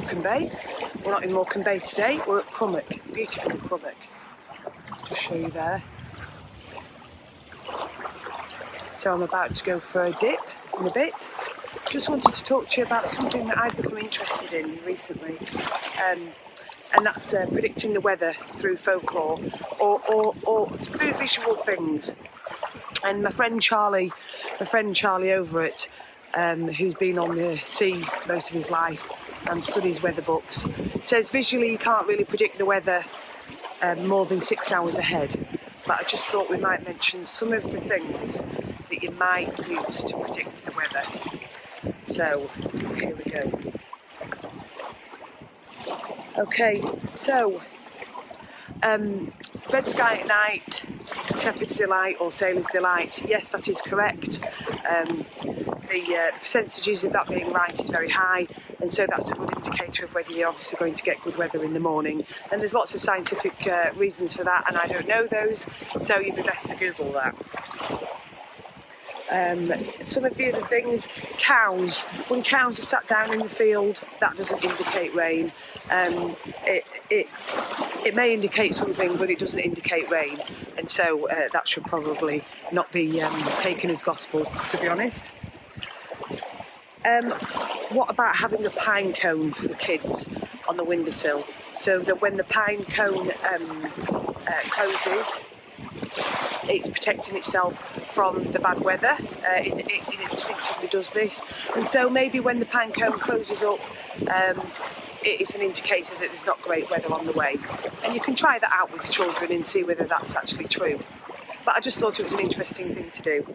Morecambe Bay. We're not in Morecambe Bay today, we're at Crummock, beautiful Crummock. Just show you there. So I'm about to go for a dip in a bit. Just wanted to talk to you about something that I've become interested in recently, and that's predicting the weather through folklore or through visual things. And my friend Charlie over it, who's been on the sea most of his life and studies weather books, says visually you can't really predict the weather more than 6 hours ahead. But I just thought we might mention some of the things that you might use to predict the weather. So here we go. Okay, so red sky at night, shepherd's delight or sailor's delight. Yes, that is correct. The percentages of that being right is very high, and so that's a good indicator of whether you're obviously going to get good weather in the morning. And there's lots of scientific reasons for that, and I don't know those, so you'd be best to Google that. Some of the other things, cows. When cows are sat down in the field, that doesn't indicate rain. It may indicate something, but it doesn't indicate rain, and so that should probably not be taken as gospel, to be honest. What about having a pine cone for the kids on the windowsill, so that when the pine cone closes, it's protecting itself from the bad weather. It instinctively does this, and so maybe when the pine cone closes up, it's an indicator that there's not great weather on the way. And you can try that out with the children and see whether that's actually true. But I just thought it was an interesting thing to do.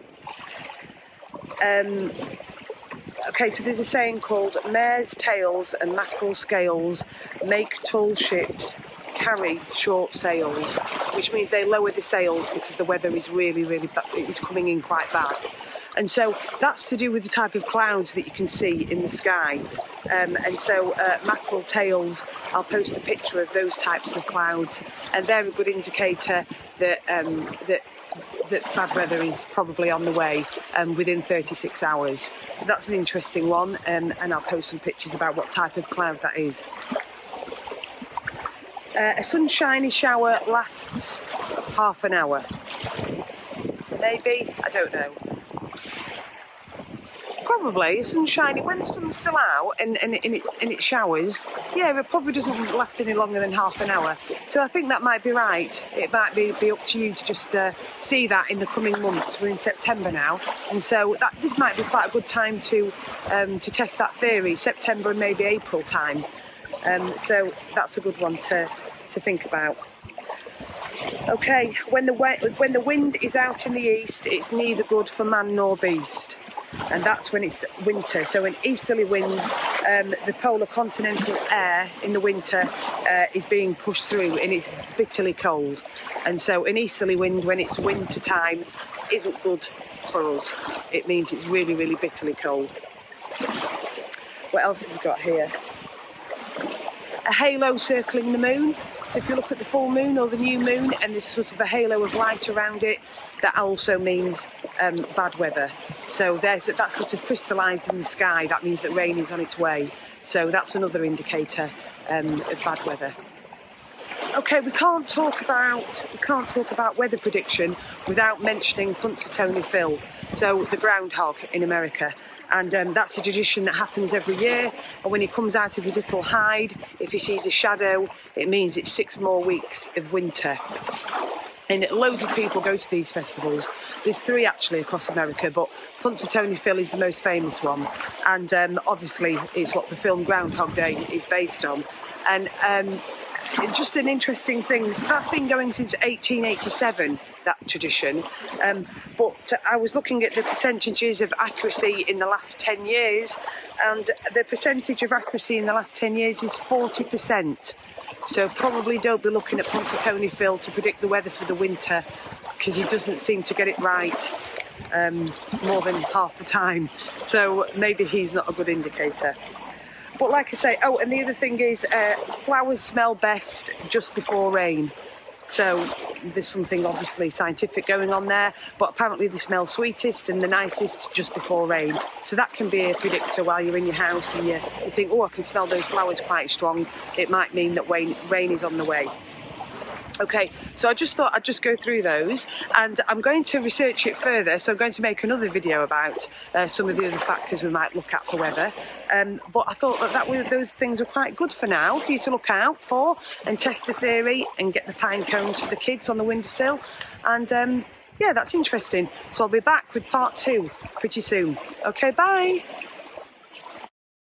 Okay, so there's a saying called mares' tails and mackerel scales make tall ships carry short sails, which means they lower the sails because the weather is really bad, it's coming in quite bad. And so that's to do with the type of clouds that you can see in the sky. And so mackerel tails, I'll post a picture of those types of clouds, and they're a good indicator that that bad weather is probably on the way within 36 hours. So that's an interesting one, and I'll post some pictures about what type of cloud that is. A sunshiny shower lasts half an hour. Maybe, I don't know. Probably a sunshiny, when the sun's still out and it showers, yeah, it probably doesn't last any longer than half an hour. So I think that might be right. It might be up to you to just see that in the coming months. We're in September now, and so this might be quite a good time to test that theory. September and maybe April time. So that's a good one to think about. Okay, when the wind is out in the east, it's neither good for man nor beast. And that's when it's winter. So an easterly wind, the polar continental air in the winter is being pushed through, and it's bitterly cold. And so an easterly wind, when it's winter time, isn't good for us. It means it's really bitterly cold. What else have we got here? A halo circling the moon. So if you look at the full moon or the new moon and there's sort of a halo of light around it, that also means bad weather. So that's sort of crystallised in the sky. That means that rain is on its way. So that's another indicator of bad weather. Okay, we can't talk about weather prediction without mentioning Punxsutawney Phil, so the groundhog in America. And that's a tradition that happens every year. And when he comes out of his little hide, if he sees a shadow, it means it's 6 more weeks of winter. And loads of people go to these festivals. There's 3 actually across America, but Punxsutawney Phil is the most famous one. And obviously it's what the film Groundhog Day is based on. And just an interesting thing, that's been going since 1887, that tradition. But I was looking at the percentages of accuracy in the last 10 years, and the percentage of accuracy in the last 10 years is 40%. So probably don't be looking at Punxsutawney Phil to predict the weather for the winter, because he doesn't seem to get it right more than half the time. So maybe he's not a good indicator. But like I say, and the other thing is flowers smell best just before rain. So there's something obviously scientific going on there, but apparently they smell sweetest and the nicest just before rain. So that can be a predictor while you're in your house and you think, oh, I can smell those flowers quite strong. It might mean that rain is on the way. Okay, so I just thought I'd just go through those, and I'm going to research it further, so I'm going to make another video about some of the other factors we might look at for weather. But I thought those things are quite good for now for you to look out for and test the theory and get the pine cones for the kids on the windowsill. And yeah, that's interesting. So I'll be back with part 2 pretty soon. Okay, bye.